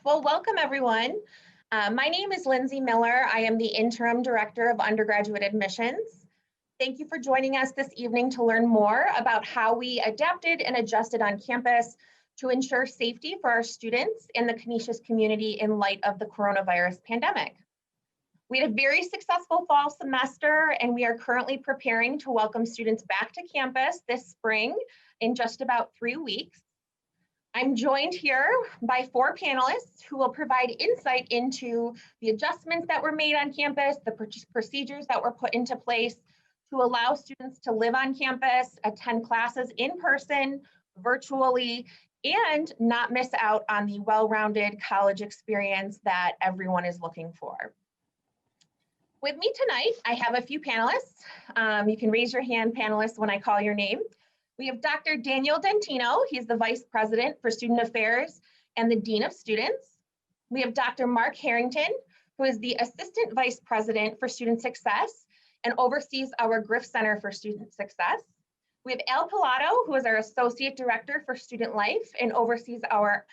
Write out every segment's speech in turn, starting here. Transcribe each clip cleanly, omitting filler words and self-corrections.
Well, welcome everyone. My name is Lindsay Miller. I am the Interim Director of Undergraduate Admissions. Thank you for joining us this evening to learn more about how we adapted and adjusted on campus to ensure safety for our students and the Canisius community in light of the coronavirus pandemic. We had a very successful fall semester, and we are currently preparing to welcome students back to campus this spring in just about 3 weeks. I'm joined here by 4 panelists who will provide insight into the adjustments that were made on campus, the procedures that were put into place to allow students to live on campus, attend classes in person, virtually, and not miss out on the well-rounded college experience that everyone is looking for. With me tonight, I have a few panelists. You can raise your hand, panelists, when I call your name. We have Dr. Daniel Dentino. He's the Vice President for Student Affairs and the Dean of Students. We have Dr. Mark Harrington, who is the Assistant Vice President for Student Success and oversees our Griff Center for Student Success. We have Al Pilato, who is our Associate Director for Student Life and oversees our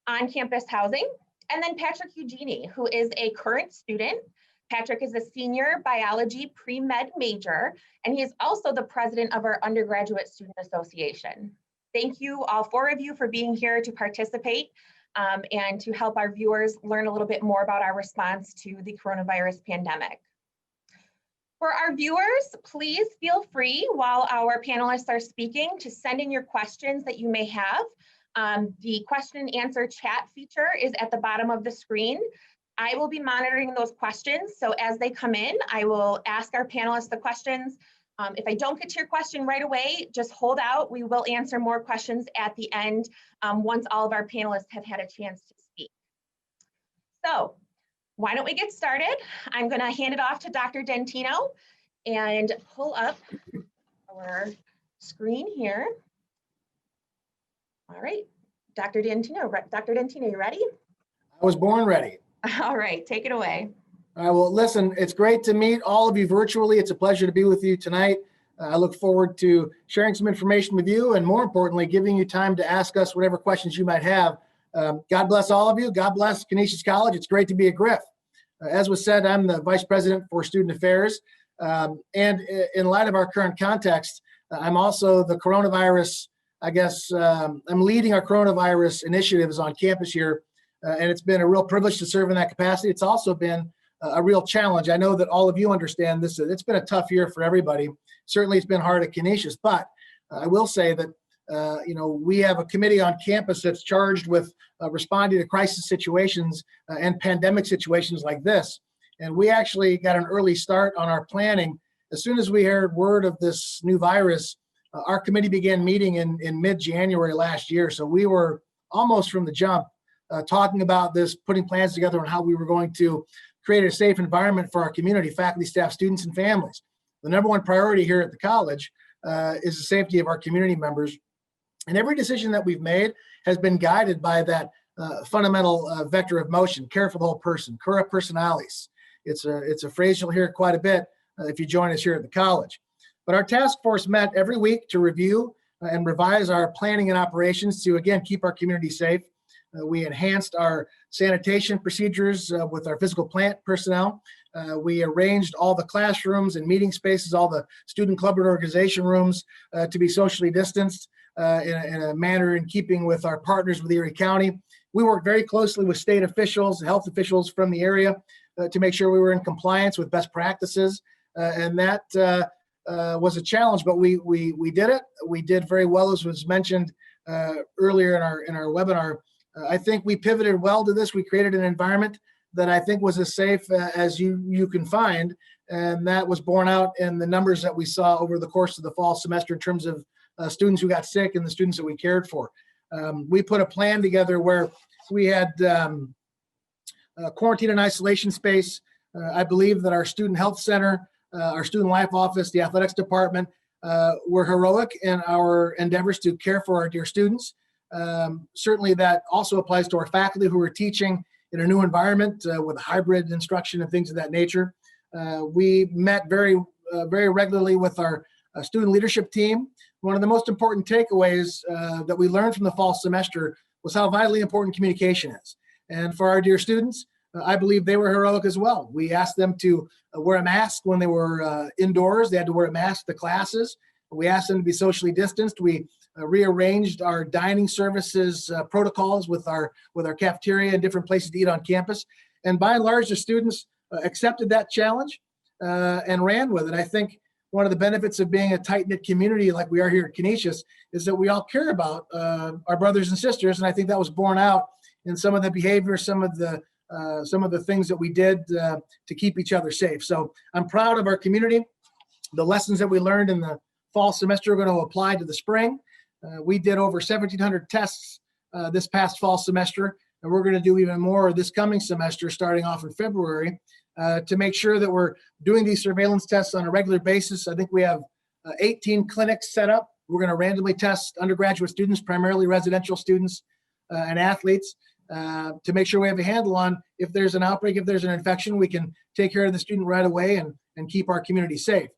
on-campus housing. And then Patrick Eugenie, who is a current student. Patrick is a senior biology pre-med major, and he is also the president of our Undergraduate Student Association. Thank you, all 4 of you, for being here to participate and to help our viewers learn a little bit more about our response to the coronavirus pandemic. For our viewers, please feel free while our panelists are speaking to send in your questions that you may have. The question and answer chat feature is at the bottom of the screen. I will be monitoring those questions, so as they come in, I will ask our panelists the questions. If I don't get to your question right away, just hold out. We will answer more questions at the end once all of our panelists have had a chance to speak. So why don't we get started? I'm going to hand it off to Dr. Dentino and pull up our screen here. All right, Dr. Dentino, you ready? I was born ready. All right, take it away. All right, well, listen, it's great to meet all of you virtually. It's a pleasure to be with you tonight. I look forward to sharing some information with you and, more importantly, giving you time to ask us whatever questions you might have. God bless all of you. God bless Canisius College. It's great to be a Griff. As was said, I'm the Vice President for Student Affairs. And in light of our current context, I'm also the coronavirus, I'm leading our coronavirus initiatives on campus here. And it's been a real privilege to serve in that capacity. It's also been a real challenge. I know that all of you understand this. It's been a tough year for everybody. Certainly it's been hard at Canisius, but I will say that we have a committee on campus that's charged with responding to crisis situations and pandemic situations like this. And we actually got an early start on our planning. As soon as we heard word of this new virus, our committee began meeting in mid-January last year. So we were almost from the jump talking about this, putting plans together on how we were going to create a safe environment for our community, faculty, staff, students, and families. The number one priority here at the college is the safety of our community members. And every decision that we've made has been guided by that fundamental vector of motion, care for the whole person, cura personalis. It's a phrase you'll hear quite a bit if you join us here at the college. But our task force met every week to review and revise our planning and operations to, again, keep our community safe. We enhanced our sanitation procedures with our physical plant personnel. We arranged all the classrooms and meeting spaces, all the student club and organization rooms to be socially distanced in a manner in keeping with our partners with Erie County. We worked very closely with state officials, health officials from the area to make sure we were in compliance with best practices. And that was a challenge, but we did it. We did very well, as was mentioned earlier in our webinar. I think we pivoted well to this. We created an environment that I think was as safe as you can find, and that was borne out in the numbers that we saw over the course of the fall semester in terms of students who got sick and the students that we cared for. We put a plan together where we had quarantine and isolation space. I believe that our student health center, our student life office, the athletics department were heroic in our endeavors to care for our dear students. Certainly that also applies to our faculty who are teaching in a new environment with hybrid instruction and things of that nature. We met very regularly with our student leadership team. One of the most important takeaways that we learned from the fall semester was how vitally important communication is. And for our dear students, I believe they were heroic as well. We asked them to wear a mask when they were indoors. They had to wear a mask to classes. We asked them to be socially distanced. We rearranged our dining services protocols with our cafeteria and different places to eat on campus. And by and large, the students accepted that challenge and ran with it. I think one of the benefits of being a tight-knit community like we are here at Canisius is that we all care about our brothers and sisters. And I think that was borne out in some of the behavior, some of the things that we did to keep each other safe. So I'm proud of our community. The lessons that we learned in the fall semester are going to apply to the spring. We did over 1,700 tests this past fall semester, and we're going to do even more this coming semester, starting off in February, to make sure that we're doing these surveillance tests on a regular basis. I think we have 18 clinics set up. We're going to randomly test undergraduate students, primarily residential students and athletes, to make sure we have a handle on if there's an outbreak, if there's an infection, we can take care of the student right away and keep our community safe.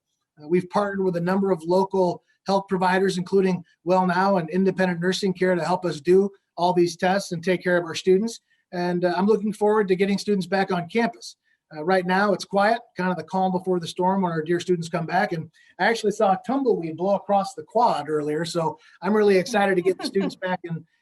We've partnered with a number of local health providers, including WellNow and Independent Nursing Care, to help us do all these tests and take care of our students. And I'm looking forward to getting students back on campus. Right now, it's quiet, kind of the calm before the storm when our dear students come back. And I actually saw a tumbleweed blow across the quad earlier. So I'm really excited to get the students back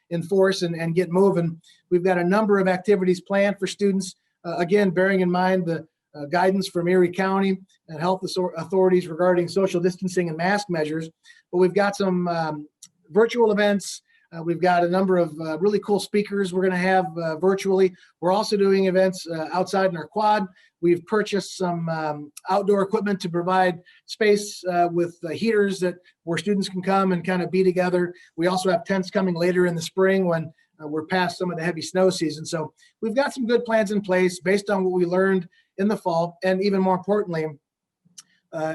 in force and get moving. We've got a number of activities planned for students, again, bearing in mind the guidance from Erie County and health authorities regarding social distancing and mask measures. But we've got some virtual events. We've got a number of really cool speakers we're going to have virtually. We're also doing events outside in our quad. We've purchased some outdoor equipment to provide space with heaters where students can come and kind of be together. We also have tents coming later in the spring when we're past some of the heavy snow season. So we've got some good plans in place based on what we learned in the fall, and even more importantly,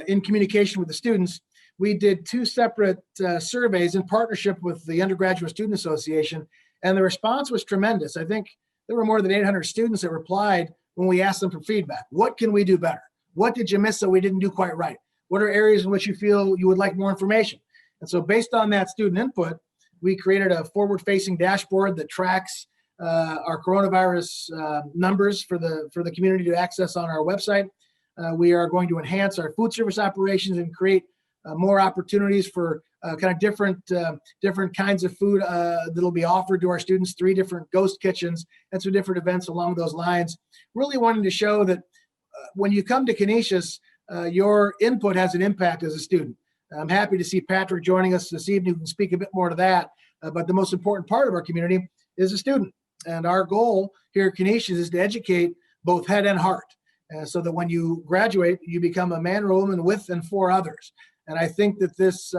in communication with the students. We did 2 separate surveys in partnership with the Undergraduate Student Association, and the response was tremendous. I think there were more than 800 students that replied when we asked them for feedback. What can we do better? What did you miss that we didn't do quite right? What are areas in which you feel you would like more information? And so based on that student input, we created a forward-facing dashboard that tracks our coronavirus numbers for the community to access on our website. We are going to enhance our food service operations and create more opportunities for kind of different kinds of food that'll be offered to our students, 3 different ghost kitchens and some different events along those lines. Really wanting to show that when you come to Canisius, your input has an impact as a student. I'm happy to see Patrick joining us this evening. We can speak a bit more to that, but the most important part of our community is a student. And our goal here at Canisius is to educate both head and heart, so that when you graduate, you become a man or woman with and for others. And I think that this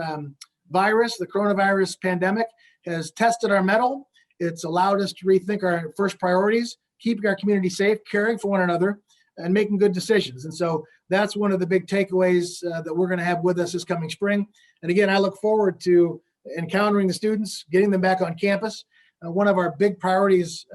virus, the coronavirus pandemic, has tested our mettle. It's allowed us to rethink our first priorities, keeping our community safe, caring for one another, and making good decisions. And so that's one of the big takeaways that we're going to have with us this coming spring. And again, I look forward to encountering the students, getting them back on campus. One of our big priorities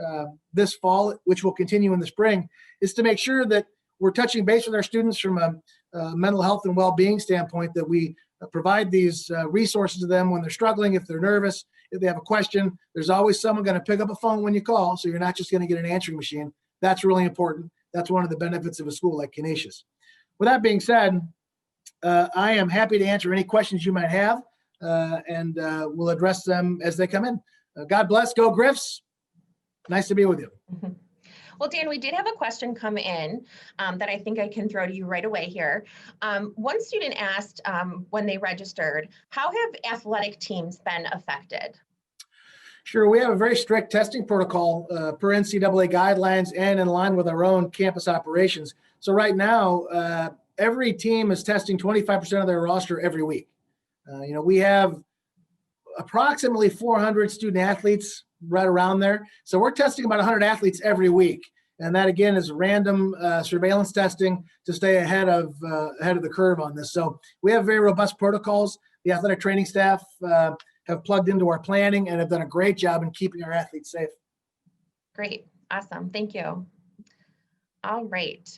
this fall, which will continue in the spring, is to make sure that we're touching base with our students from a mental health and well-being standpoint, that we provide these resources to them when they're struggling, if they're nervous, if they have a question. There's always someone going to pick up a phone when you call, so you're not just going to get an answering machine. That's really important. That's one of the benefits of a school like Canisius. With that being said, I am happy to answer any questions you might have, and we'll address them as they come in. God bless. Go Griffs. Nice to be with you. Well, Dan, we did have a question come in that I think I can throw to you right away here. One student asked when they registered, how have athletic teams been affected? Sure. We have a very strict testing protocol per NCAA guidelines and in line with our own campus operations. So right now, every team is testing 25% of their roster every week. We have approximately 400 student athletes right around there. So we're testing about 100 athletes every week. And that, again, is random surveillance testing to stay ahead of the curve on this. So we have very robust protocols. The athletic training staff have plugged into our planning and have done a great job in keeping our athletes safe. Great. Awesome. Thank you. All right.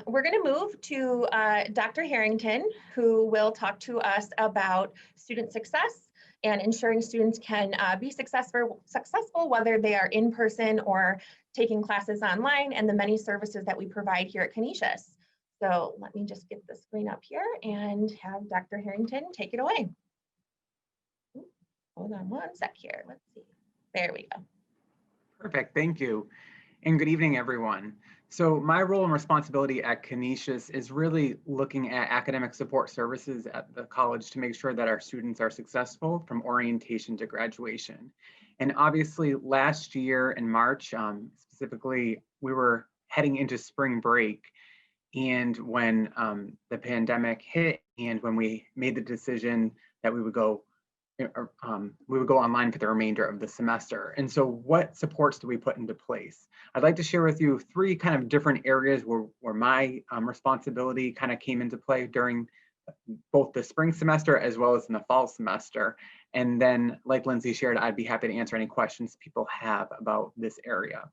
We're going to move to Dr. Harrington, who will talk to us about student success and ensuring students can be successful whether they are in person or taking classes online, and the many services that we provide here at Canisius. So let me just get the screen up here and have Dr. Harrington take it away. Hold on one sec here. Let's see. There we go. Perfect, thank you. And good evening, everyone. So my role and responsibility at Canisius is really looking at academic support services at the college to make sure that our students are successful from orientation to graduation. And obviously last year in March, specifically, we were heading into spring break. And when the pandemic hit and when we made the decision that we would go online for the remainder of the semester. And so what supports do we put into place? I'd like to share with you three kind of different areas where my responsibility kind of came into play during both the spring semester as well as in the fall semester. And then, like Lindsay shared, I'd be happy to answer any questions people have about this area.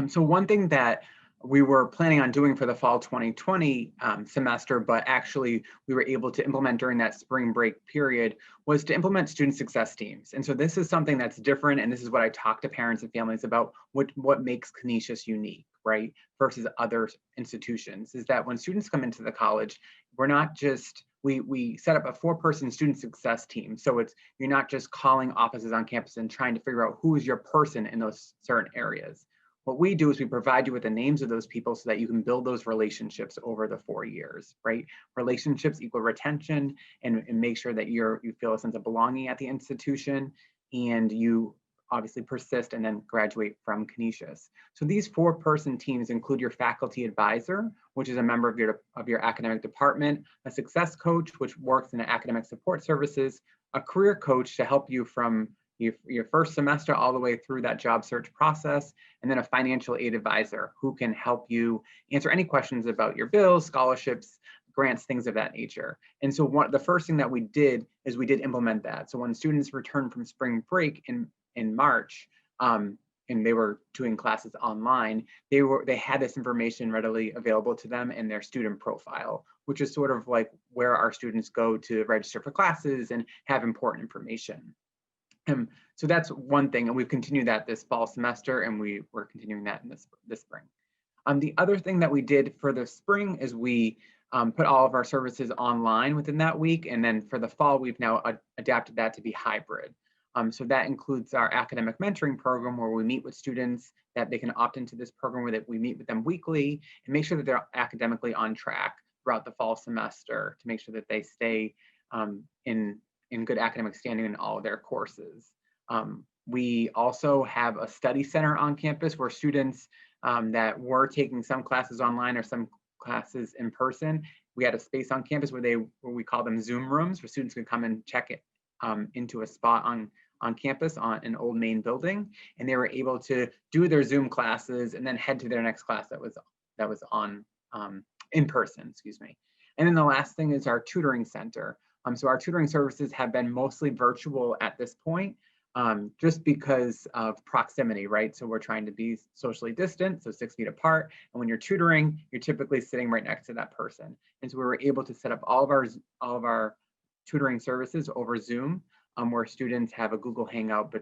So one thing that we were planning on doing for the fall 2020 semester, but actually we were able to implement during that spring break period, was to implement student success teams. And so this is something that's different, and this is what I talk to parents and families about, what makes Canisius unique, right, versus other institutions, is that when students come into the college, we're not just, we set up a 4-person student success team. So you're not just calling offices on campus and trying to figure out who is your person in those certain areas. What we do is we provide you with the names of those people so that you can build those relationships over the 4 years, right? Relationships equal retention, and make sure that you feel a sense of belonging at the institution, and you obviously persist and then graduate from Canisius. So these 4-person teams include your faculty advisor, which is a member of your academic department, a success coach, which works in academic support services, a career coach to help you from your first semester all the way through that job search process, and then a financial aid advisor who can help you answer any questions about your bills, scholarships, grants, things of that nature. And so the first thing that we did is we did implement that. So when students returned from spring break in March, and they were doing classes online, they had this information readily available to them in their student profile, which is sort of like where our students go to register for classes and have important information. So that's one thing, and we've continued that this fall semester, and we're continuing that in this spring. The other thing that we did for the spring is we put all of our services online within that week, and then for the fall, we've now adapted that to be hybrid. So that includes our academic mentoring program, where we meet with students that they can opt into this program, where we meet with them weekly and make sure that they're academically on track throughout the fall semester to make sure that they stay in good academic standing in all of their courses. We also have a study center on campus where students that were taking some classes online or some classes in person, we had a space on campus where we call them Zoom rooms, where students could come and check it into a spot on campus on an old main building, and they were able to do their Zoom classes and then head to their next class that was on in person, excuse me. And then the last thing is our tutoring center. So our tutoring services have been mostly virtual at this point, just because of proximity, right? So we're trying to be socially distant, so 6 feet apart. And when you're tutoring, you're typically sitting right next to that person. And so we were able to set up all of our tutoring services over Zoom, where students have a Google Hangout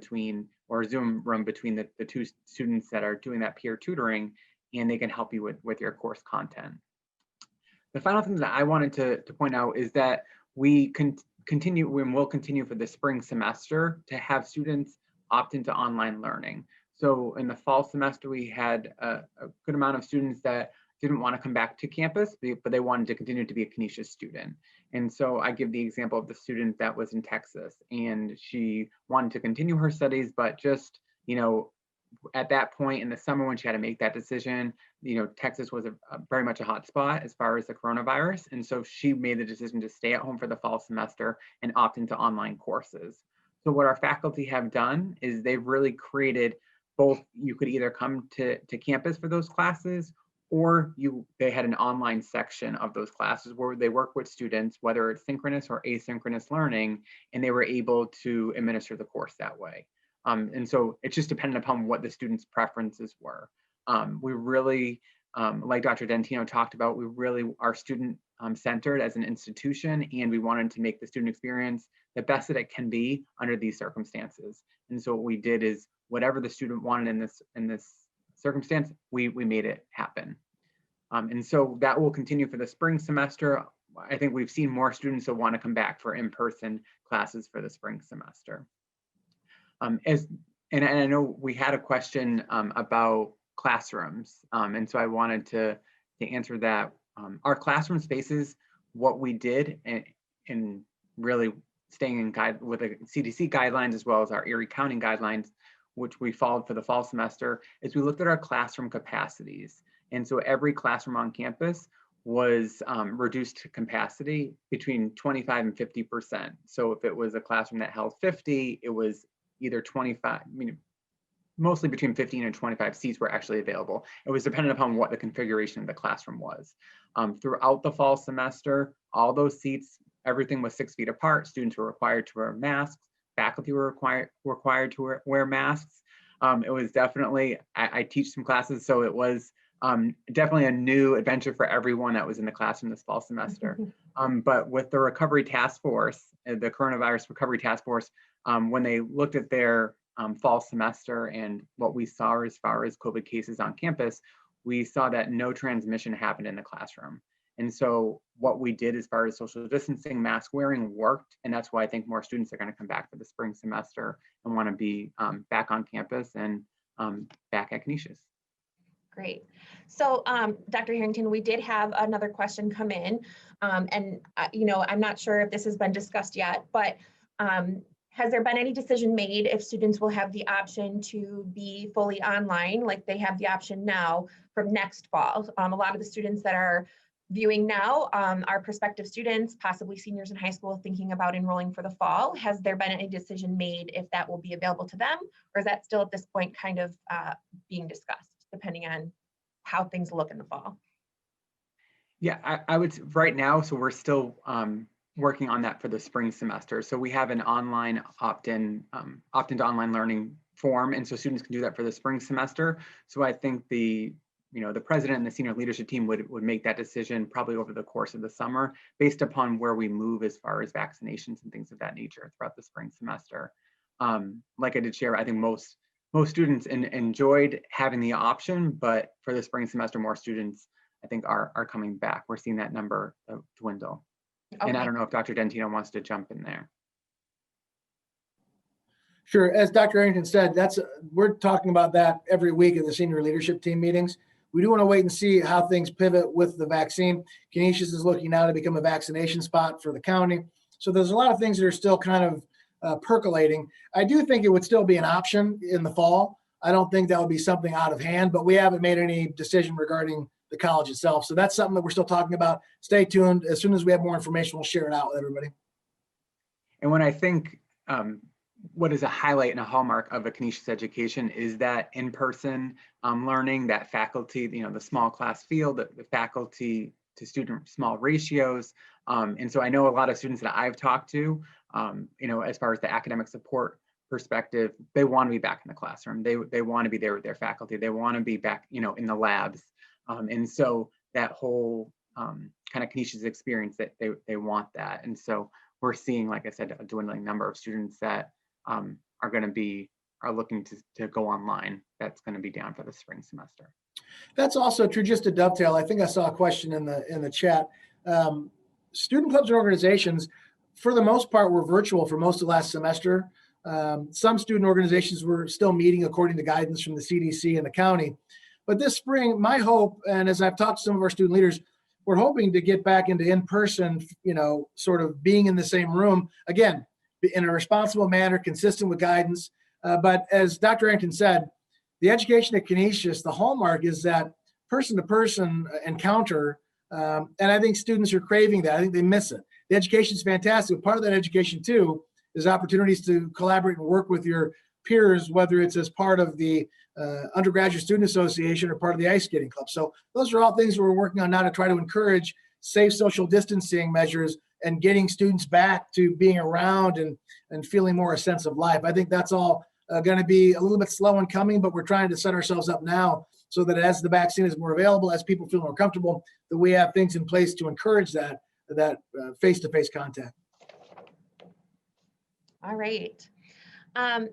or Zoom room between the 2 students that are doing that peer tutoring, and they can help you with your course content. The final thing that I wanted to point out is that we continue and will continue for the spring semester to have students opt into online learning. So in the fall semester, we had a good amount of students that didn't want to come back to campus, but they wanted to continue to be a Canisius student. And so I give the example of the student that was in Texas, and she wanted to continue her studies, but just, at that point in the summer when she had to make that decision, Texas was very much a hot spot as far as the coronavirus. And so she made the decision to stay at home for the fall semester and opt into online courses. So what our faculty have done is they've really created both, you could either come to campus for those classes, or they had an online section of those classes where they work with students, whether it's synchronous or asynchronous learning, and they were able to administer the course that way. And so it's just dependent upon what the students' preferences were. We really like Dr. Dentino talked about, we really are student centered as an institution, and we wanted to make the student experience the best that it can be under these circumstances. And so what we did is whatever the student wanted in this circumstance, we made it happen. And so that will continue for the spring semester. I think we've seen more students that want to come back for in-person classes for the spring semester. And I know we had a question about classrooms, and so I wanted to answer that. Our classroom spaces, what we did, and really staying in guide with the CDC guidelines as well as our Erie County guidelines, which we followed for the fall semester, is we looked at our classroom capacities. And so every classroom on campus was reduced to capacity between 25 and 50%. So if it was a classroom that held 50, it was either 25, mostly between 15 and 25 seats were actually available. It was dependent upon what the configuration of the classroom was. Throughout the fall semester, all those seats, everything was 6 feet apart. Students were required to wear masks. Faculty were required to wear masks. It was definitely, I teach some classes, so it was definitely a new adventure for everyone that was in the classroom this fall semester. But with the recovery task force, the coronavirus recovery task force, when they looked at their fall semester and what we saw as far as COVID cases on campus, we saw that no transmission happened in the classroom. And so what we did as far as social distancing, mask wearing worked. And that's why I think more students are going to come back for the spring semester and want to be back on campus and back at Canisius. Great. So Dr. Harrington, we did have another question come in, and I'm not sure if this has been discussed yet, but has there been any decision made if students will have the option to be fully online, like they have the option now from next fall? A lot of the students that are viewing now are prospective students, possibly seniors in high school thinking about enrolling for the fall. Has there been any decision made if that will be available to them, or is that still at this point kind of being discussed, depending on how things look in the fall? Yeah, I would right now, so we're still working on that for the spring semester. So we have an online opt-in to online learning form, and so students can do that for the spring semester. So I think the president and the senior leadership team would make that decision probably over the course of the summer based upon where we move as far as vaccinations and things of that nature throughout the spring semester. Like I did share, I think most students enjoyed having the option, but for the spring semester, more students I think are coming back. We're seeing that number dwindle. Okay. And I don't know if Dr. Dentino wants to jump in there. Sure. As Dr. Harrington said, we're talking about that every week in the senior leadership team meetings. We do want to wait and see how things pivot with the vaccine. Canisius is looking now to become a vaccination spot for the county. So there's a lot of things that are still kind of percolating. I do think it would still be an option in the fall. I don't think that would be something out of hand, but we haven't made any decision regarding the college itself. So that's something that we're still talking about. Stay tuned. As soon as we have more information, we'll share it out with everybody. And when I think what is a highlight and a hallmark of a Canisius education is that in-person learning, that faculty, the small class feel, the faculty to student small ratios. And so I know a lot of students that I've talked to, as far as the academic support perspective, they want to be back in the classroom. They want to be there with their faculty. They want to be back, in the labs. And so that whole kind of Canisius experience, that they want that. And so we're seeing, like I said, a dwindling number of students that are looking to go online. That's going to be down for the spring semester. That's also true. Just to dovetail, I think I saw a question in the chat. Student clubs and organizations, for the most part, were virtual for most of last semester. Some student organizations were still meeting according to guidance from the CDC and the county. But this spring, my hope, and as I've talked to some of our student leaders, we're hoping to get back into in-person, sort of being in the same room, again, in a responsible manner, consistent with guidance. But as Dr. Harrington said, the education at Canisius, the hallmark is that person-to-person encounter, and I think students are craving that. I think they miss it. The education is fantastic. Part of that education, too, is opportunities to collaborate and work with your peers, whether it's as part of the Undergraduate Student Association or part of the ice skating club. So those are all things we're working on now to try to encourage safe social distancing measures and getting students back to being around and feeling more a sense of life. I think that's all going to be a little bit slow in coming, but we're trying to set ourselves up now so that as the vaccine is more available, as people feel more comfortable, that we have things in place to encourage that face-to-face contact. All right.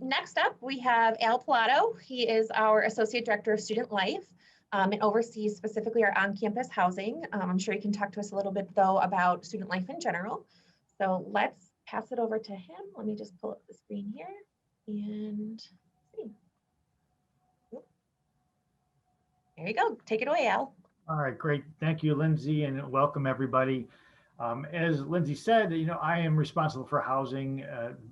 Next up, we have Al Pilato. He is our Associate Director of Student Life and oversees specifically our on-campus housing. I'm sure he can talk to us a little bit, though, about student life in general. So let's pass it over to him. Let me just pull up the screen here and see. There you go. Take it away, Al. All right, great. Thank you, Lindsay, and welcome everybody. As Lindsay said, I am responsible for housing,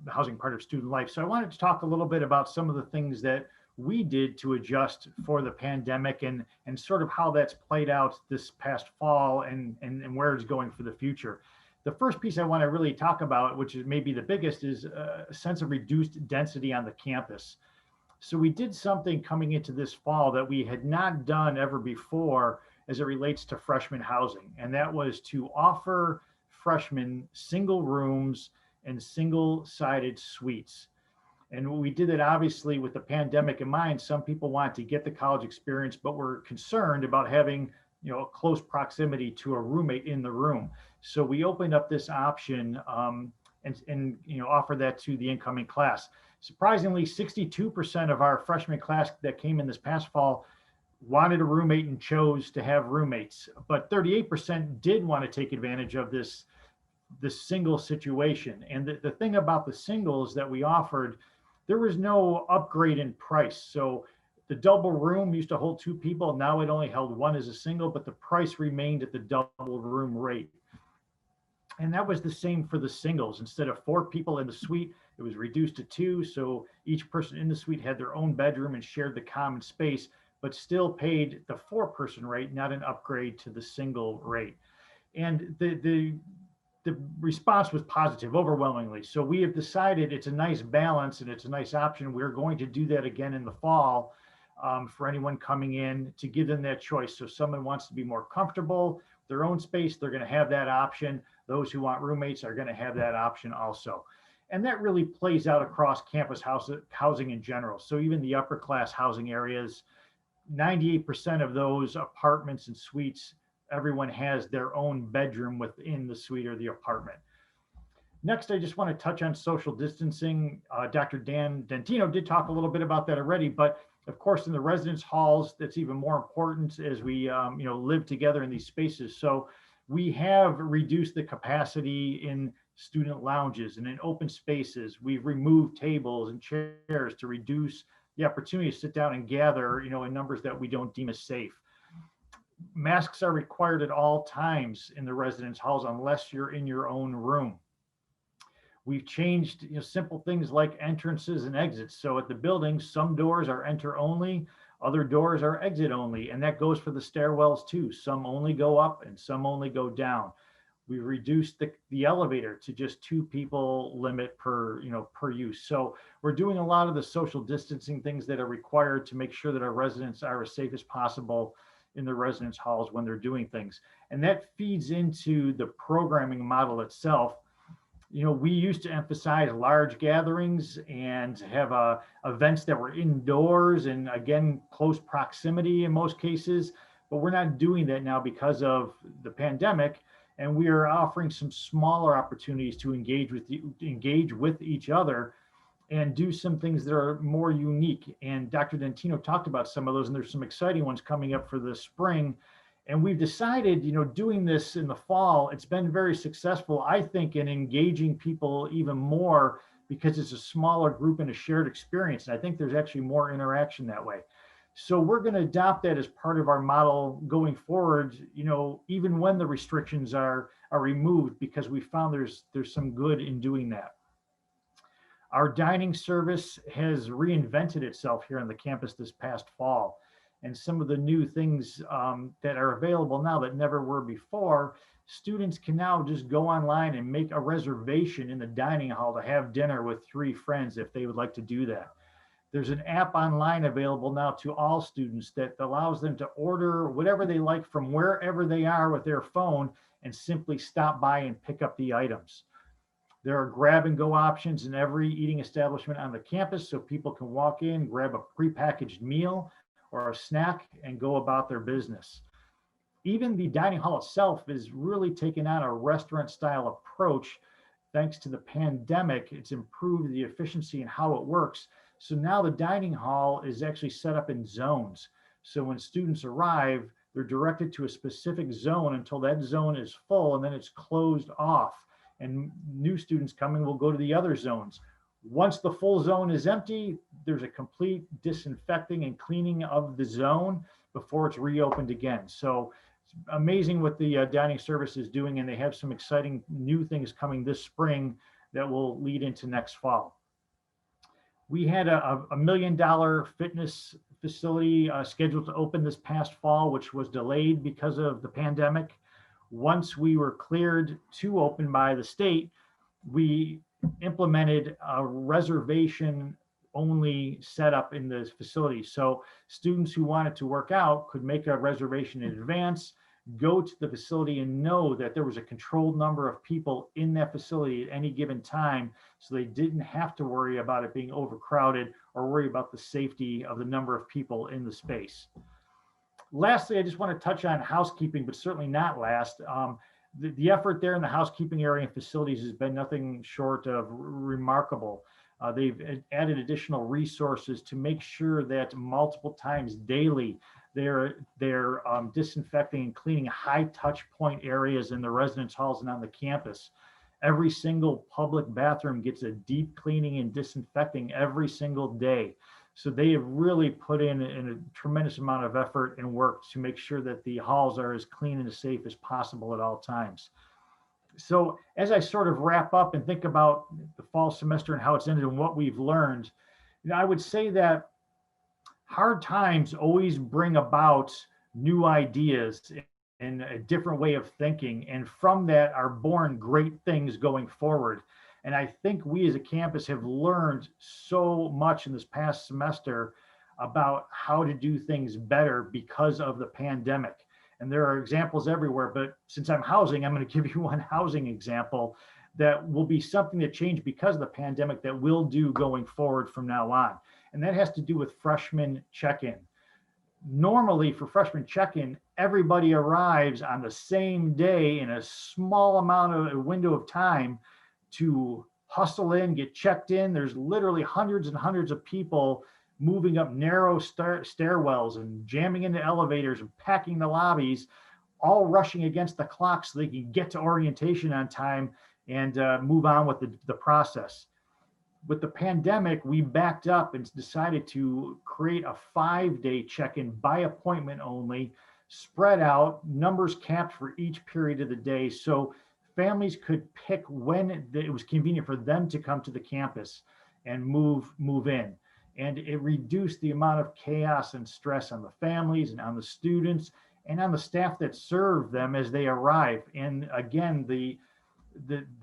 housing part of student life. So I wanted to talk a little bit about some of the things that we did to adjust for the pandemic and sort of how that's played out this past fall and where it's going for the future. The first piece I want to really talk about, which is maybe the biggest, is a sense of reduced density on the campus. So we did something coming into this fall that we had not done ever before as it relates to freshman housing. And that was to offer freshmen single rooms and single-sided suites. And we did it obviously with the pandemic in mind. Some people want to get the college experience, but were concerned about having a close proximity to a roommate in the room. So we opened up this option and offer that to the incoming class. Surprisingly, 62% of our freshman class that came in this past fall wanted a roommate and chose to have roommates, but 38% did want to take advantage of this single situation. And the thing about the singles that we offered, there was no upgrade in price. So the double room used to hold 2 people. Now it only held 1 as a single, but the price remained at the double room rate. And that was the same for the singles. Instead of 4 people in the suite, it was reduced to 2. So each person in the suite had their own bedroom and shared the common space, but still paid the 4-person rate, not an upgrade to the single rate. And the response was positive overwhelmingly. So we have decided it's a nice balance and it's a nice option. We're going to do that again in the fall for anyone coming in to give them that choice. So if someone wants to be more comfortable, their own space, they're going to have that option. Those who want roommates are going to have that option also. And that really plays out across campus housing in general. So even the upper class housing areas, 98% of those apartments and suites, everyone has their own bedroom within the suite or the apartment. Next, I just want to touch on social distancing. Dr. Dan Dentino did talk a little bit about that already, but of course in the residence halls, that's even more important as we live together in these spaces. So we have reduced the capacity in student lounges and in open spaces. We've removed tables and chairs to reduce the opportunity to sit down and gather, in numbers that we don't deem as safe. Masks are required at all times in the residence halls unless you're in your own room. We've changed simple things like entrances and exits. So at the buildings, some doors are enter only, other doors are exit only, and that goes for the stairwells too. Some only go up and some only go down. We reduced the elevator to just 2 people limit per use. So we're doing a lot of the social distancing things that are required to make sure that our residents are as safe as possible in the residence halls when they're doing things. And that feeds into the programming model itself. We used to emphasize large gatherings and have events that were indoors and again, close proximity in most cases, but we're not doing that now because of the pandemic. And we are offering some smaller opportunities to engage with each other and do some things that are more unique. And Dr. Dentino talked about some of those, and there's some exciting ones coming up for the spring. And we've decided, doing this in the fall, it's been very successful, I think, in engaging people even more because it's a smaller group and a shared experience. And I think there's actually more interaction that way. So we're going to adopt that as part of our model going forward, even when the restrictions are removed, because we found there's some good in doing that. Our dining service has reinvented itself here on the campus this past fall. And some of the new things that are available now that never were before, students can now just go online and make a reservation in the dining hall to have dinner with 3 friends if they would like to do that. There's an app online available now to all students that allows them to order whatever they like from wherever they are with their phone and simply stop by and pick up the items. There are grab and go options in every eating establishment on the campus, so people can walk in, grab a prepackaged meal, or a snack and go about their business. Even the dining hall itself is really taking on a restaurant style approach. Thanks to the pandemic, it's improved the efficiency and how it works. So now the dining hall is actually set up in zones. So when students arrive, they're directed to a specific zone until that zone is full, and then it's closed off. And new students coming will go to the other zones. Once the full zone is empty, there's a complete disinfecting and cleaning of the zone before it's reopened again. So it's amazing what the dining service is doing, and they have some exciting new things coming this spring that will lead into next fall. We had a $1 million fitness facility scheduled to open this past fall, which was delayed because of the pandemic. Once we were cleared to open by the state, we implemented a reservation only setup in this facility. So students who wanted to work out could make a reservation in advance, go to the facility and know that there was a controlled number of people in that facility at any given time, so they didn't have to worry about it being overcrowded or worry about the safety of the number of people in the space. Lastly, I just want to touch on housekeeping, but certainly not last. The effort there in the housekeeping area and facilities has been nothing short of remarkable. They've added additional resources to make sure that multiple times daily they're disinfecting and cleaning high touch point areas in the residence halls and on the campus. Every single public bathroom gets a deep cleaning and disinfecting every single day. So they have really put in a tremendous amount of effort and work to make sure that the halls are as clean and as safe as possible at all times. So as I sort of wrap up and think about the fall semester and how it's ended and what we've learned, I would say that hard times always bring about new ideas and a different way of thinking. And from that are born great things going forward. And I think we as a campus have learned so much in this past semester about how to do things better because of the pandemic. And there are examples everywhere, but since I'm housing, I'm going to give you one housing example that will be something that changed because of the pandemic that we'll do going forward from now on. And that has to do with freshman check-in. Normally for freshman check-in, everybody arrives on the same day in a small amount of a window of time to hustle in, get checked in. There's literally hundreds and hundreds of people moving up narrow stairwells and jamming into elevators and packing the lobbies, all rushing against the clock so they can get to orientation on time and move on with the process. With the pandemic, we backed up and decided to create a 5-day check-in by appointment only, spread out, numbers capped for each period of the day. So families could pick when it was convenient for them to come to the campus and move in. And it reduced the amount of chaos and stress on the families and on the students and on the staff that serve them as they arrive. And again, the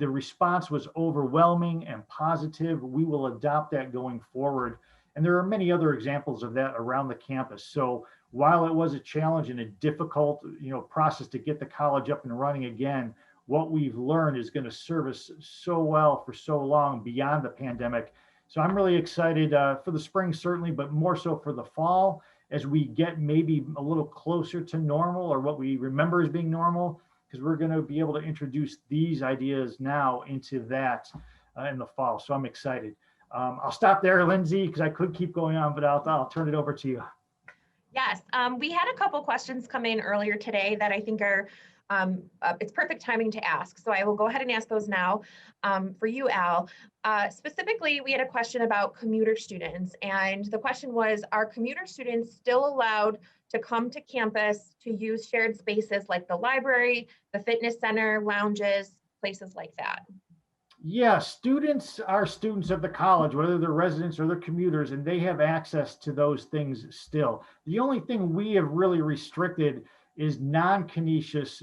response was overwhelming and positive. We will adopt that going forward. And there are many other examples of that around the campus. So while it was a challenge and a difficult, process to get the college up and running again, what we've learned is going to serve us so well for so long beyond the pandemic. So I'm really excited for the spring, certainly, but more so for the fall as we get maybe a little closer to normal or what we remember as being normal, because we're going to be able to introduce these ideas now into that in the fall. So I'm excited. I'll stop there, Lindsay, because I could keep going on, but I'll turn it over to you. Yes, we had a couple questions come in earlier today that I think are it's perfect timing to ask. So I will go ahead and ask those now for you, Al. Specifically, we had a question about commuter students. And the question was, are commuter students still allowed to come to campus to use shared spaces like the library, the fitness center, lounges, places like that? Yeah, students are students of the college, whether they're residents or they're commuters, and they have access to those things still. The only thing we have really restricted is non-Canisius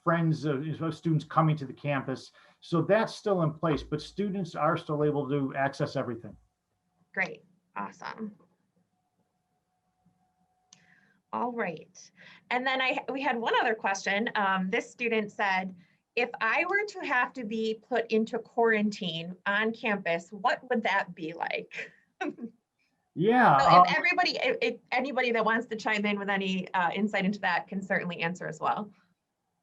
friends of students coming to the campus. So that's still in place, but students are still able to access everything. Great, awesome. All right, and then we had one other question. This student said, if I were to have to be put into quarantine on campus, what would that be like? Yeah. So if if anybody that wants to chime in with any insight into that can certainly answer as well.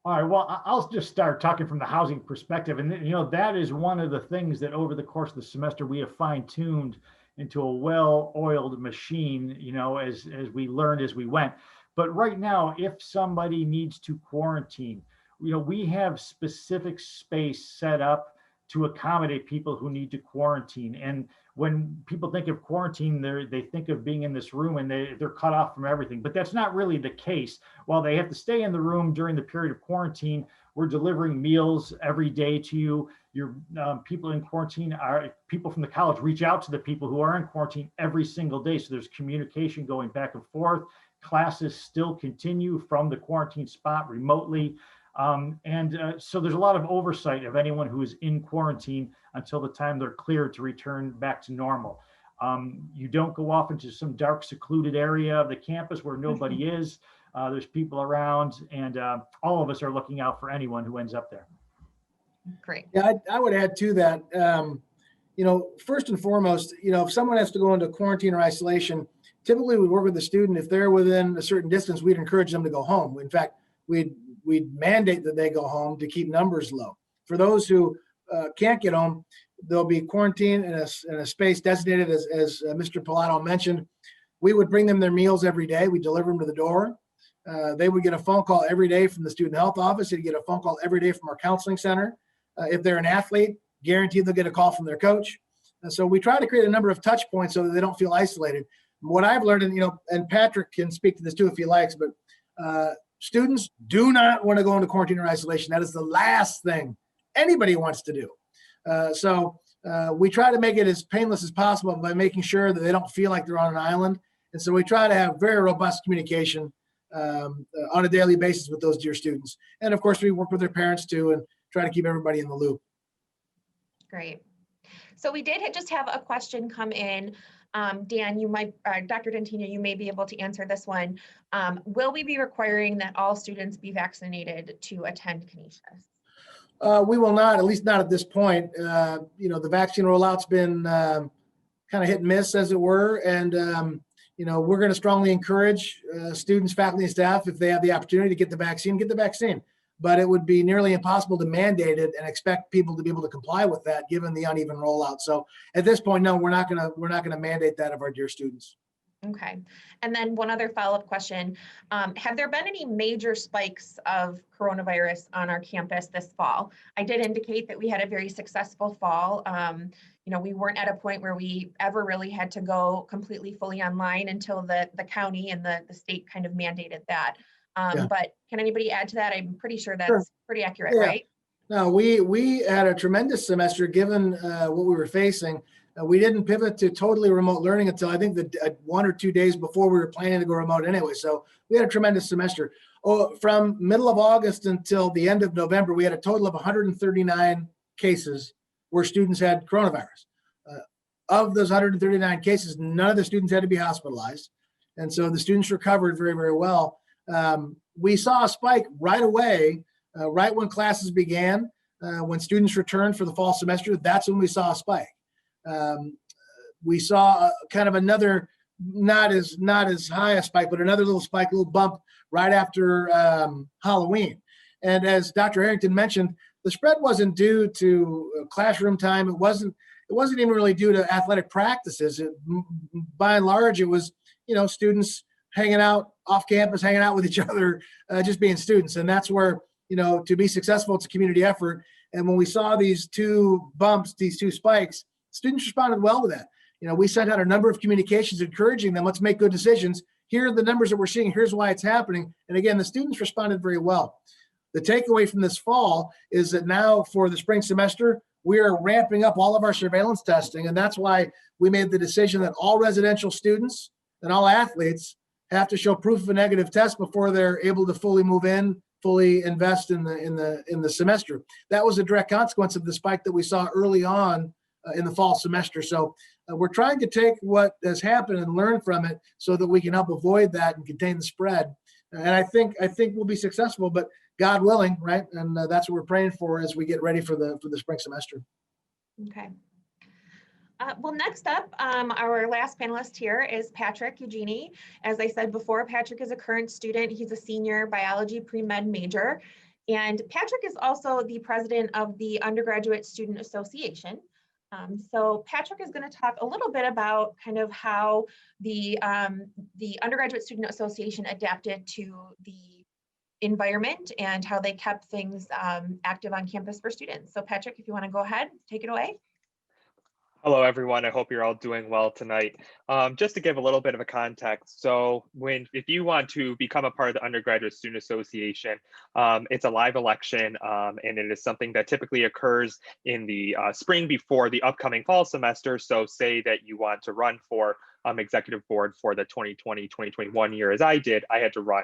All right, well, I'll just start talking from the housing perspective. And, that is one of the things that over the course of the semester, we have fine-tuned into a well-oiled machine, as we learned as we went. But right now, if somebody needs to quarantine, we have specific space set up to accommodate people who need to quarantine. And when people think of quarantine, they think of being in this room and they're cut off from everything. But that's not really the case. While they have to stay in the room during the period of quarantine, we're delivering meals every day to you. Your people in quarantine are people from the college reach out to the people who are in quarantine every single day. So there's communication going back and forth. Classes still continue from the quarantine spot remotely. So there's a lot of oversight of anyone who is in quarantine until the time they're cleared to return back to normal. You don't go off into some dark, secluded area of the campus where nobody is. There's people around, and all of us are looking out for anyone who ends up there. Great. Yeah, I would add to that, first and foremost, if someone has to go into quarantine or isolation, typically we work with the student. If they're within a certain distance, we'd encourage them to go home. In fact, we'd mandate that they go home to keep numbers low. For those who can't get home, they'll be quarantined in a space designated as Mr. Pilato mentioned. We would bring them their meals every day. We deliver them to the door. They would get a phone call every day from the student health office. They'd get a phone call every day from our counseling center. If they're an athlete, guaranteed they'll get a call from their coach. And so we try to create a number of touch points so that they don't feel isolated. What I've learned, and Patrick can speak to this too if he likes, but students do not want to go into quarantine or isolation. That is the last thing anybody wants to do. So we try to make it as painless as possible by making sure that they don't feel like they're on an island. And so we try to have very robust communication on a daily basis with those dear students. And of course, we work with their parents too and try to keep everybody in the loop. Great. So we did just have a question come in. Dan, you might, Dr. Dentino, you may be able to answer this one. Will we be requiring that all students be vaccinated to attend Canisius? We will not, at least not at this point. The vaccine rollout's been kind of hit and miss, as it were. And, we're going to strongly encourage students, faculty, and staff, if they have the opportunity to get the vaccine. But it would be nearly impossible to mandate it and expect people to be able to comply with that, given the uneven rollout. So at this point, no, we're not going to mandate that of our dear students. Okay. And then one other follow-up question. Have there been any major spikes of coronavirus on our campus this fall? I did indicate that we had a very successful fall. We weren't at a point where we ever really had to go completely fully online until the county and the state kind of mandated that. But can anybody add to that? I'm pretty sure that's pretty accurate, right? No, we had a tremendous semester given what we were facing. We didn't pivot to totally remote learning until I think the 1 or 2 days before we were planning to go remote anyway. So we had a tremendous semester. From middle of August until the end of November, we had a total of 139 cases where students had coronavirus. Of those 139 cases, none of the students had to be hospitalized. And so the students recovered very, very well. We saw a spike right away, right when classes began, when students returned for the fall semester. That's when we saw a spike. We saw kind of another, not as high a spike, but another little spike, little bump right after Halloween. And as Dr. Harrington mentioned, the spread wasn't due to classroom time. It wasn't even really due to athletic practices. By and large, it was, students hanging out off campus, hanging out with each other, just being students. And that's where, to be successful, it's a community effort. And when we saw these two bumps, these two spikes, students responded well to that. We sent out a number of communications encouraging them, let's make good decisions. Here are the numbers that we're seeing. Here's why it's happening. And again, the students responded very well. The takeaway from this fall is that now for the spring semester, we are ramping up all of our surveillance testing. And that's why we made the decision that all residential students and all athletes have to show proof of a negative test before they're able to fully move in, fully invest in the semester. That was a direct consequence of the spike that we saw early on in the fall semester. So we're trying to take what has happened and learn from it so that we can help avoid that and contain the spread. And I think we'll be successful, but God willing, right? And that's what we're praying for as we get ready for the spring semester. Okay. Well, next up, our last panelist here is Patrick Eugenie. As I said before, Patrick is a current student. He's a senior biology pre-med major. And Patrick is also the president of the Undergraduate Student Association. So Patrick is going to talk a little bit about kind of how the Undergraduate Student Association adapted to the environment and how they kept things active on campus for students. So Patrick, if you want to go ahead, take it away. Hello, everyone. I hope you're all doing well tonight. Just to give a little bit of a context, so if you want to become a part of the Undergraduate Student Association, it's a live election, and it is something that typically occurs in the spring before the upcoming fall semester. So say that you want to run for executive board for the 2020-2021 year, as I did, I had to run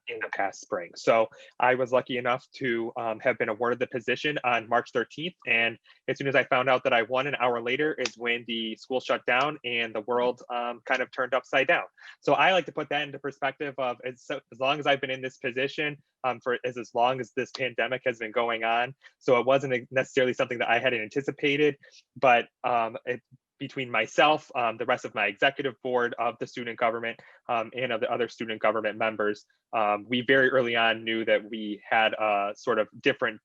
in the past spring. So I was lucky enough to have been awarded the position on March 13th. And as soon as I found out that I won, an hour later is when the school shut down and the world kind of turned upside down. So I like to put that into perspective of as long as I've been in this position, for as long as this pandemic has been going on. So it wasn't necessarily something that I had anticipated, but between myself, the rest of my executive board of the student government, and of the other student government members, we very early on knew that we had a sort of different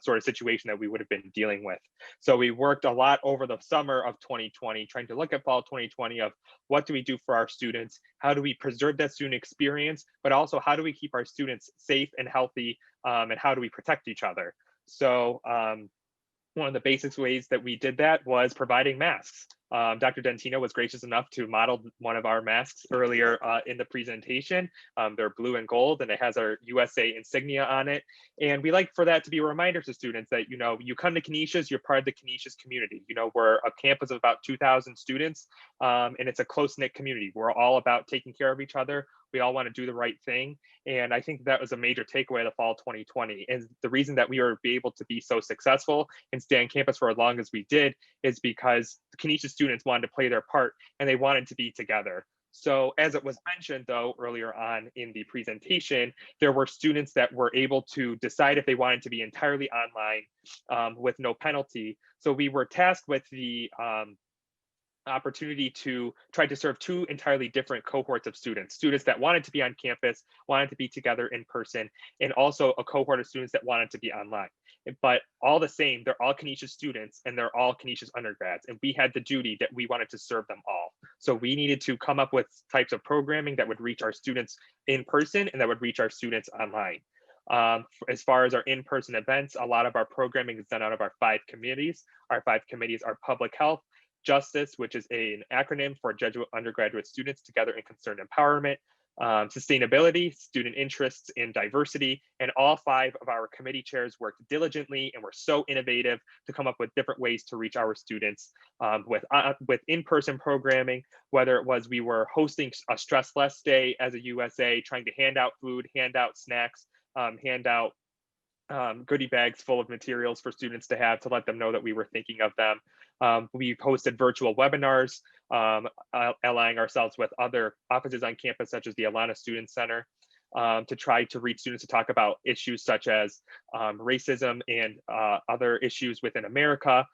sort of situation that we would have been dealing with. So we worked a lot over the summer of 2020, trying to look at fall 2020 of what do we do for our students? How do we preserve that student experience? But also how do we keep our students safe and healthy? And how do we protect each other? So one of the basic ways that we did that was providing masks. Dr. Dentino was gracious enough to model one of our masks earlier in the presentation. They're blue and gold, and it has our USA insignia on it. And we like for that to be a reminder to students that, you know, you come to Canisius, you're part of the Canisius community. You know, we're a campus of about 2,000 students, and it's a close-knit community. We're all about taking care of each other. We all want to do the right thing. And I think that was a major takeaway of the fall 2020. And the reason that we were able to be so successful and stay on campus for as long as we did is because the Canisius students wanted to play their part and they wanted to be together. So as it was mentioned, though, earlier on in the presentation, there were students that were able to decide if they wanted to be entirely online with no penalty. So we were tasked with the opportunity to try to serve two entirely different cohorts of students that wanted to be on campus, wanted to be together in person, and also a cohort of students that wanted to be online. But all the same, they're all Canisius students and they're all Canisius undergrads. And we had the duty that we wanted to serve them all. So we needed to come up with types of programming that would reach our students in person and that would reach our students online. As far as our in-person events, a lot of our programming is done out of our 5 committees. Our 5 committees are public health, justice, which is an acronym for Jesuit undergraduate students together in concerned empowerment, sustainability, student interests, and diversity. And all 5 of our committee chairs worked diligently and were so innovative to come up with different ways to reach our students with in-person programming, whether it was we were hosting a Stress Less Day as a USA, trying to hand out food, hand out snacks, hand out goodie bags full of materials for students to have to let them know that we were thinking of them. We've hosted virtual webinars, allying ourselves with other offices on campus, such as the Alana Student Center, to try to reach students to talk about issues such as racism and other issues within America.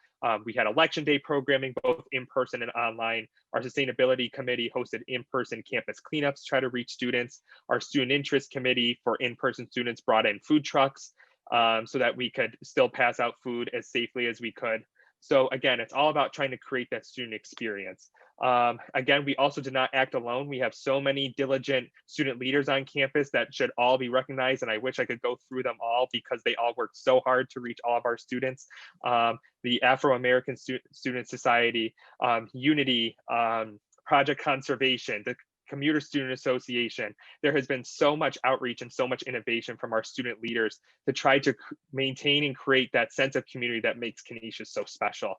We had election day programming, both in person and online. Our sustainability committee hosted in-person campus cleanups to try to reach students. Our student interest committee for in-person students brought in food trucks so that we could still pass out food as safely as we could. So again, it's all about trying to create that student experience. Again, we also did not act alone. We have so many diligent student leaders on campus that should all be recognized, and I wish I could go through them all because they all worked so hard to reach all of our students. The Afro-American Student Society, Unity, Project Conservation, the Commuter Student Association. There has been so much outreach and so much innovation from our student leaders to try to maintain and create that sense of community that makes Canisius so special.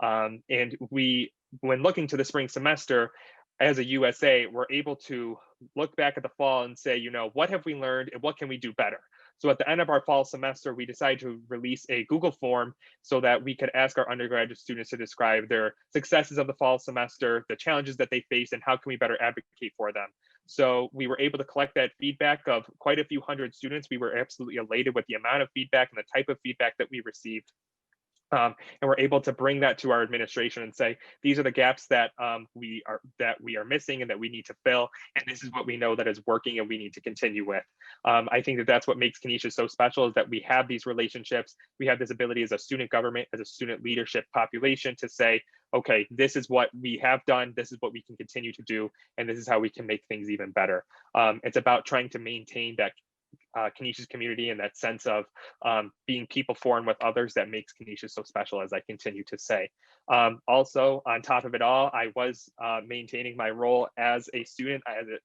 And we, when looking to the spring semester, as a USA, we're able to look back at the fall and say, you know, what have we learned and what can we do better? So at the end of our fall semester, we decided to release a Google form so that we could ask our undergraduate students to describe their successes of the fall semester, the challenges that they faced, and how can we better advocate for them. So we were able to collect that feedback of quite a few hundred students. We were absolutely elated with the amount of feedback and the type of feedback that we received. And we're able to bring that to our administration and say, these are the gaps that we are missing and that we need to fill, and this is what we know that is working and we need to continue with. I think that that's what makes Canisius so special, is that we have these relationships, we have this ability as a student government, as a student leadership population to say, okay, this is what we have done, this is what we can continue to do, and this is how we can make things even better. It's about trying to maintain that Canisius community and that sense of being people for and with others that makes Canisius so special, as I continue to say. Also, on top of it all, I was maintaining my role as a student.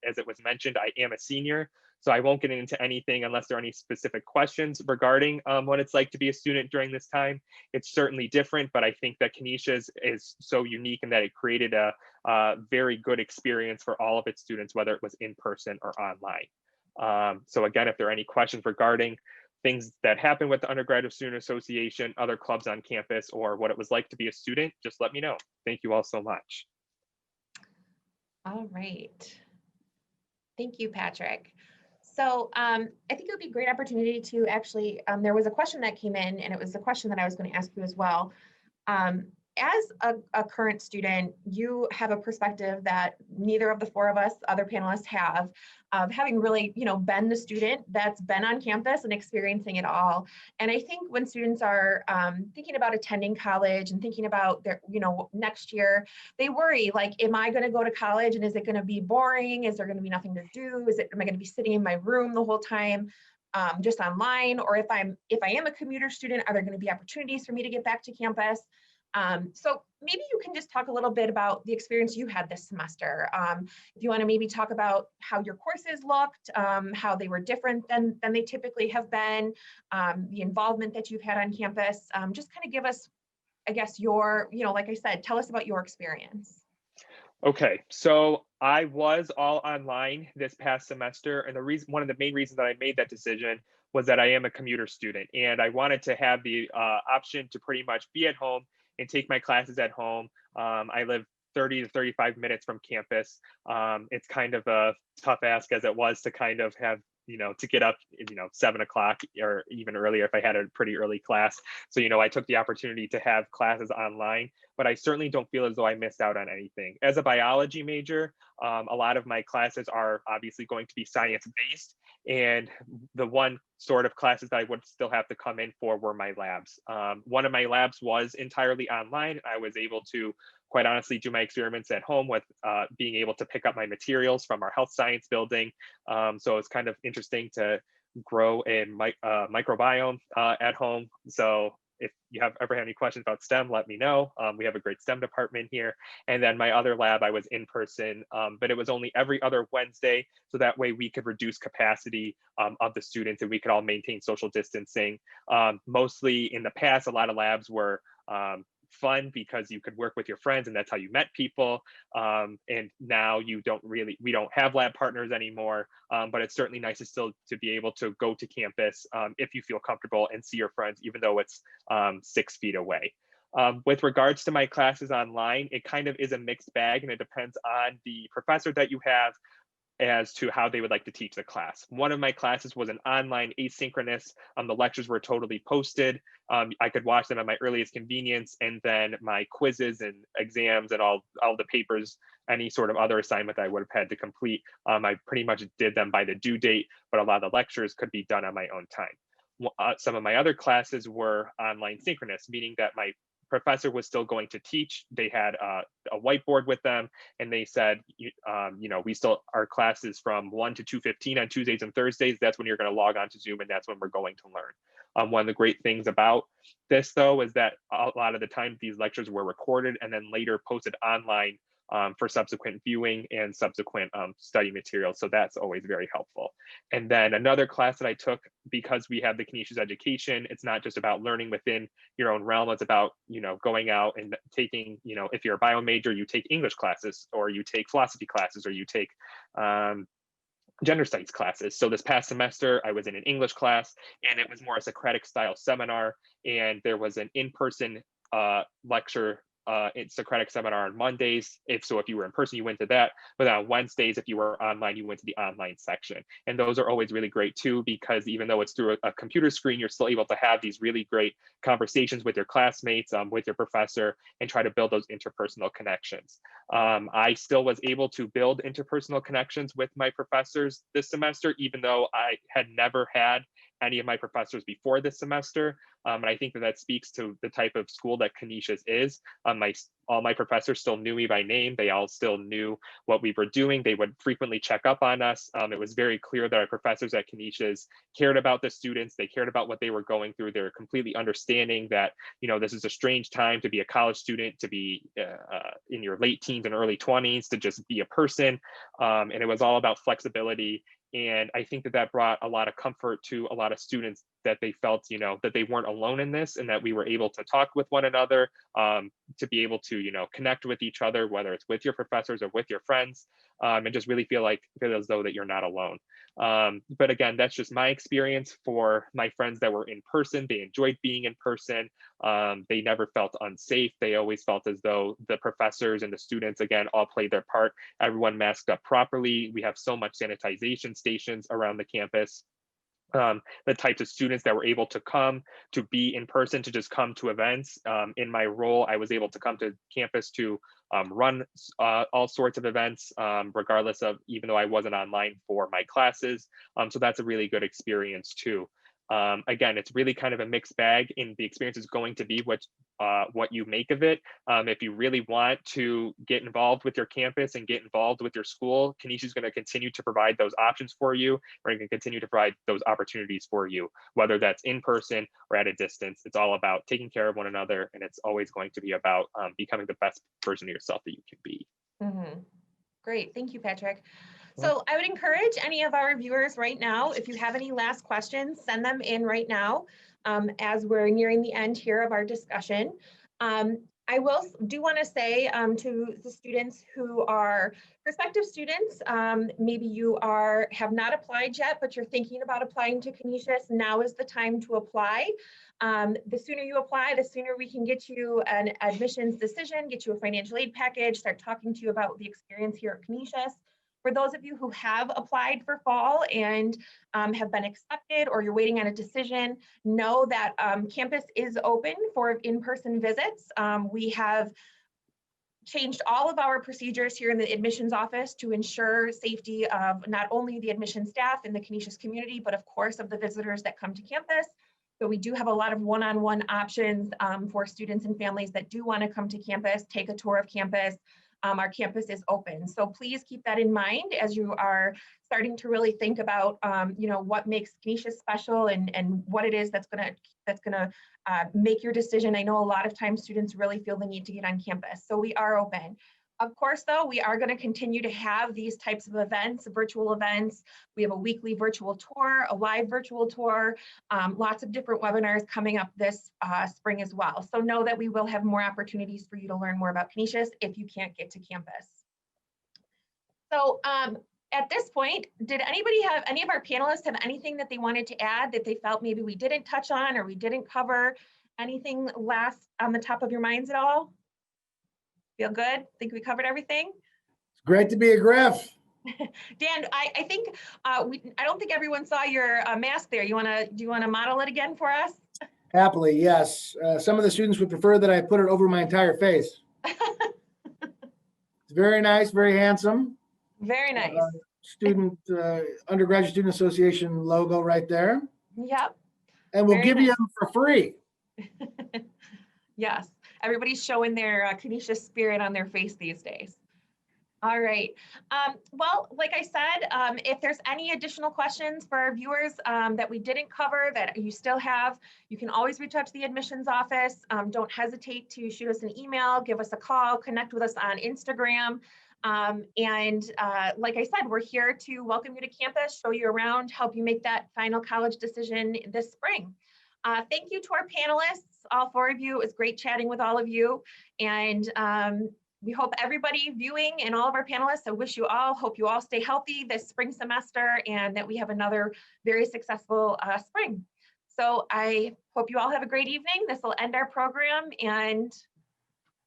As it was mentioned, I am a senior, so I won't get into anything unless there are any specific questions regarding what it's like to be a student during this time. It's certainly different, but I think that Canisius is so unique in that it created a very good experience for all of its students, whether it was in person or online. So again, if there are any questions regarding things that happen with the Undergraduate Student Association, other clubs on campus, or what it was like to be a student, just let me know. Thank you all so much. All right. Thank you, Patrick. So I think it would be a great opportunity to actually, there was a question that came in, and it was a question that I was going to ask you as well. As a current student, you have a perspective that neither of the four of us, other panelists, have, of having really, been the student that's been on campus and experiencing it all. And I think when students are thinking about attending college and thinking about their, next year, they worry, like, am I going to go to college and is it going to be boring? Is there going to be nothing to do? Am I going to be sitting in my room the whole time? Just online? Or if I am a commuter student, are there going to be opportunities for me to get back to campus? So maybe you can just talk a little bit about the experience you had this semester. If you want to maybe talk about how your courses looked, how they were different than they typically have been, the involvement that you've had on campus, just kind of give us, I guess, your, like I said, tell us about your experience. Okay, so I was all online this past semester, and one of the main reasons that I made that decision was that I am a commuter student, and I wanted to have the option to pretty much be at home and take my classes at home. I live 30 to 35 minutes from campus. It's kind of a tough ask as it was to kind of have, to get up, 7 o'clock or even earlier if I had a pretty early class. So, I took the opportunity to have classes online, but I certainly don't feel as though I missed out on anything. As a biology major, a lot of my classes are obviously going to be science-based, and the one sort of classes that I would still have to come in for were my labs. One of my labs was entirely online. I was able to, quite honestly, do my experiments at home with being able to pick up my materials from our health science building. So it's kind of interesting to grow a microbiome at home. So if you ever have any questions about STEM, let me know. We have a great STEM department here. And then my other lab, I was in person, but it was only every other Wednesday. So that way we could reduce capacity of the students and we could all maintain social distancing. Mostly in the past, a lot of labs were fun because you could work with your friends and that's how you met people. And now we don't have lab partners anymore, but it's certainly nice to be able to go to campus if you feel comfortable and see your friends, even though it's 6 feet away. With regards to my classes online, it kind of is a mixed bag and it depends on the professor that you have as to how they would like to teach the class. One of my classes was an online asynchronous. The lectures were totally posted. I could watch them at my earliest convenience, and then my quizzes and exams and all the papers, any sort of other assignment that I would have had to complete, I pretty much did them by the due date, but a lot of the lectures could be done on my own time. Some of my other classes were online synchronous, meaning that my professor was still going to teach. They had a whiteboard with them, and they said, our classes from 1 to 2:15 on Tuesdays and Thursdays. That's when you're going to log on to Zoom, and that's when we're going to learn. One of the great things about this, though, is that a lot of the time these lectures were recorded and then later posted online for subsequent viewing and subsequent study materials. So that's always very helpful. And then another class that I took, because we have the Canisius education, it's not just about learning within your own realm, it's about, going out and taking, if you're a bio major, you take English classes, or you take philosophy classes, or you take gender studies classes. So this past semester, I was in an English class, and it was more a Socratic style seminar, and there was an in-person lecture Socratic seminar on Mondays. If you were in person, you went to that. But on Wednesdays, if you were online, you went to the online section. And those are always really great too, because even though it's through a computer screen, you're still able to have these really great conversations with your classmates, with your professor, and try to build those interpersonal connections. I still was able to build interpersonal connections with my professors this semester, even though I had never had any of my professors before this semester. And I think that speaks to the type of school that Canisius is. All my professors still knew me by name. They all still knew what we were doing. They would frequently check up on us. It was very clear that our professors at Canisius cared about the students. They cared about what they were going through. They were completely understanding that, this is a strange time to be a college student, to be in your late teens and early 20s, to just be a person. And it was all about flexibility. And I think that brought a lot of comfort to a lot of students, that they felt, that they weren't alone in this, and that we were able to talk with one another, to be able to, connect with each other, whether it's with your professors or with your friends, and just really feel as though that you're not alone. But again, that's just my experience. For my friends that were in person, they enjoyed being in person. They never felt unsafe. They always felt as though the professors and the students, again, all played their part. Everyone masked up properly. We have so much sanitization stations around the campus. The types of students that were able to come to be in person, to just come to events. In my role, I was able to come to campus to run all sorts of events, regardless of, even though I wasn't online for my classes. So that's a really good experience too. Again, it's really kind of a mixed bag, and the experience is going to be what you make of it. If you really want to get involved with your campus and get involved with your school, Canisius is going to continue to provide those options for you. We're going to continue to provide those opportunities for you, whether that's in person or at a distance. It's all about taking care of one another, and it's always going to be about becoming the best version of yourself that you can be. Great, thank you, Patrick. So I would encourage any of our viewers right now, if you have any last questions, send them in right now, as we're nearing the end here of our discussion. I do want to say to the students who are prospective students, maybe you have not applied yet, but you're thinking about applying to Canisius, now is the time to apply. The sooner you apply, the sooner we can get you an admissions decision, get you a financial aid package, start talking to you about the experience here at Canisius. For those of you who have applied for fall and have been accepted, or you're waiting on a decision, know that campus is open for in-person visits. We have changed all of our procedures here in the admissions office to ensure safety of not only the admissions staff in the Canisius community, but of course of the visitors that come to campus. So we do have a lot of one-on-one options for students and families that do want to come to campus, take a tour of campus. Our campus is open. So please keep that in mind as you are starting to really think about, what makes Canisius special and what it is that's gonna make your decision. I know a lot of times students really feel the need to get on campus. So we are open. Of course, though, we are going to continue to have these types of events, virtual events. We have a weekly virtual tour, a live virtual tour, lots of different webinars coming up this spring as well. So know that we will have more opportunities for you to learn more about Canisius if you can't get to campus. So at this point, did any of our panelists have anything that they wanted to add that they felt maybe we didn't touch on or we didn't cover? Anything last on the top of your minds at all? Feel good? Think we covered everything? It's great to be a Griff. Dan, I think I don't think everyone saw your mask there. Do you wanna model it again for us? Happily, yes. Some of the students would prefer that I put it over my entire face. It's very nice, very handsome. Very nice. Undergraduate Student Association logo right there. Yep. And we'll Very give nice. you them for free. Yes, everybody's showing their Canisius spirit on their face these days. All right. Well, like I said, if there's any additional questions for our viewers that we didn't cover that you still have, you can always reach out to the admissions office. Don't hesitate to shoot us an email, give us a call, connect with us on Instagram. Like I said, we're here to welcome you to campus, show you around, help you make that final college decision this spring. Thank you to our panelists, all four of you. It was great chatting with all of you. And we hope everybody viewing and all of our panelists, hope you all stay healthy this spring semester and that we have another very successful spring. So I hope you all have a great evening. This will end our program and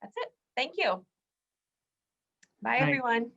that's it. Thank you. Bye, Night. everyone.